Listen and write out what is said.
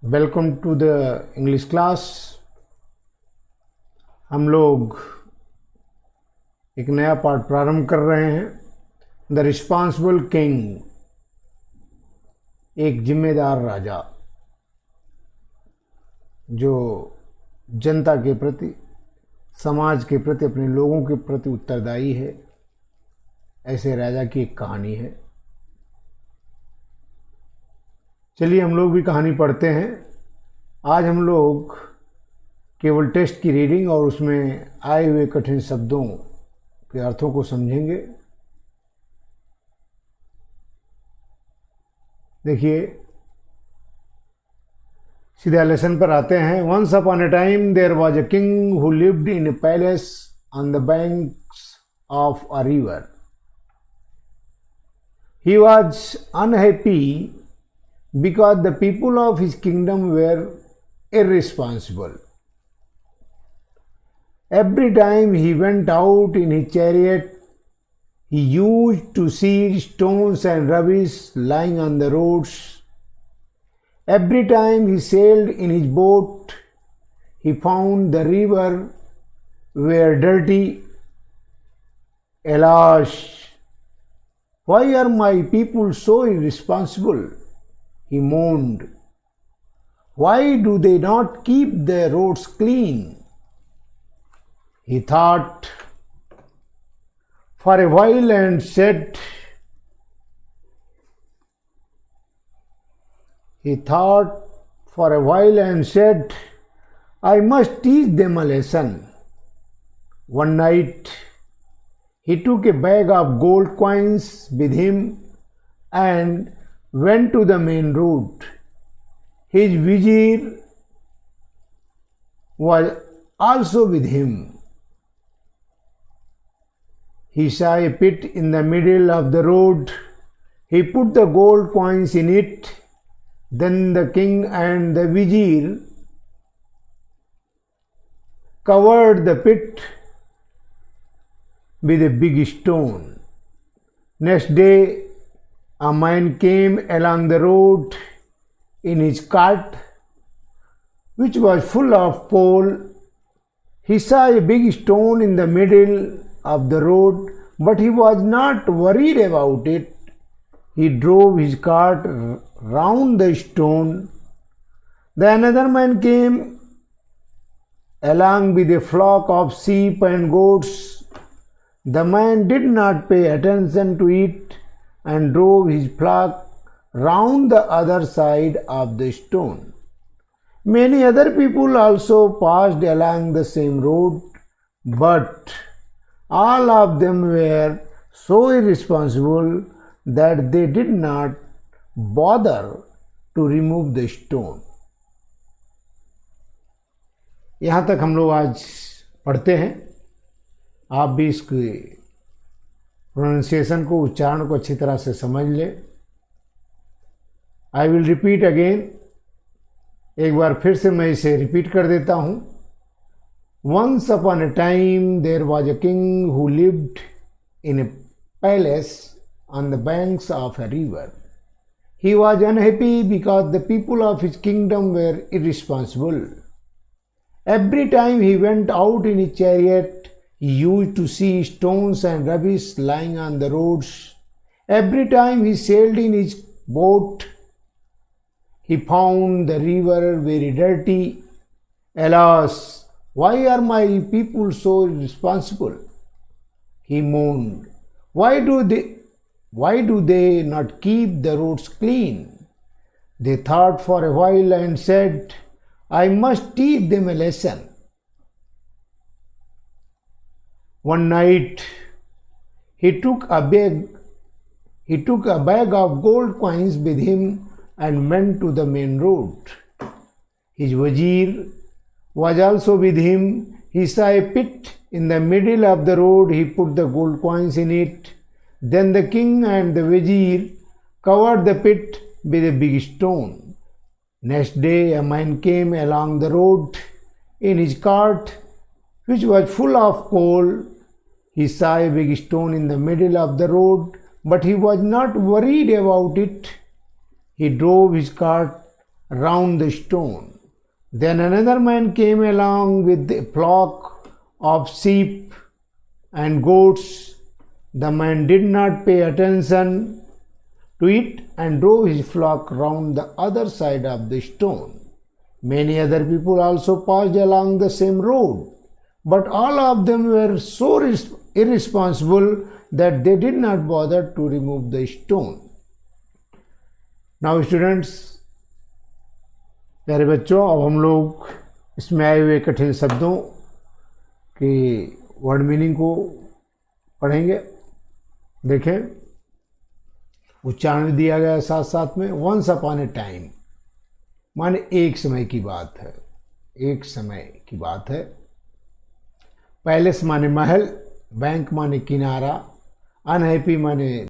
Welcome to the English class. हम लोग एक नया पाठ प्रारंभ कर रहे हैं। द रिस्पॉन्सिबल किंग, एक जिम्मेदार राजा जो जनता के प्रति, समाज के प्रति, अपने लोगों के प्रति उत्तरदायी है। ऐसे राजा की एक कहानी है। चलिए हम लोग भी कहानी पढ़ते हैं। आज हम लोग केवल टेस्ट की रीडिंग और उसमें आए हुए कठिन शब्दों के अर्थों को समझेंगे। देखिए, सीधा लेसन पर आते हैं। Once upon a time there was a king who lived in a palace on the banks of a river. He was unhappy because the people of his kingdom were irresponsible. Every time he went out in his chariot, he used to see stones and rubbish lying on the roads. Every time he sailed in his boat, he found the river were dirty. Alas, why are my people so irresponsible? He moaned. Why do they not keep their roads clean? He thought for a while and said, I must teach them a lesson. One night, he took a bag of gold coins with him and went to the main road. His vizier was also with him. He saw a pit in the middle of the road. He put the gold coins in it. Then the king and the vizier covered the pit with a big stone. Next day, a man came along the road in his cart, which was full of coal. He saw a big stone in the middle of the road, but he was not worried about it. He drove his cart round the stone. Then another man came along with a flock of sheep and goats. The man did not pay attention to it and drove his flock round the other side of the stone. Many other people also passed along the same road, but all of them were so irresponsible that they did not bother to remove the stone. यहाँ तक हम लोग आज पढ़ते हैं। आप भी इसके प्रोनाउंसिएशन को, उच्चारण को अच्छी तरह से समझ ले। I will repeat again. एक बार फिर से मैं इसे रिपीट कर देता हूँ। Once upon a time there was a king who lived in a palace on the banks of a river. He was unhappy because the people of his kingdom were irresponsible. Every time he went out in his chariot, he used to see stones and rubbish lying on the roads. Every time he sailed in his boat, he found the river very dirty. Alas, why are my people so irresponsible? He moaned. Why do they not keep the roads clean? They thought for a while and said, I must teach them a lesson. One night, he took a bag of gold coins with him and went to the main road. His vizier was also with him. He saw a pit in the middle of the road. He put the gold coins in it. Then the king and the vizier covered the pit with a big stone. Next day, a man came along the road in his cart, which was full of coal. He saw a big stone in the middle of the road, but he was not worried about it. He drove his cart round the stone. Then another man came along with a flock of sheep and goats. The man did not pay attention to it and drove his flock round the other side of the stone. Many other people also passed along the same road, but all of them were so irresponsible that they did not bother to remove the stone. Now students, प्यारे बच्चों, अब हम लोग इसमें आए हुए कठिन शब्दों के वर्ड मीनिंग को पढ़ेंगे। देखें, उच्चारण दिया गया साथ साथ में। वंस अपॉन ए टाइम माने एक समय की बात है, एक समय की बात है। पैलेस माने महल, बैंक माने किनारा, अनहैप्पी माने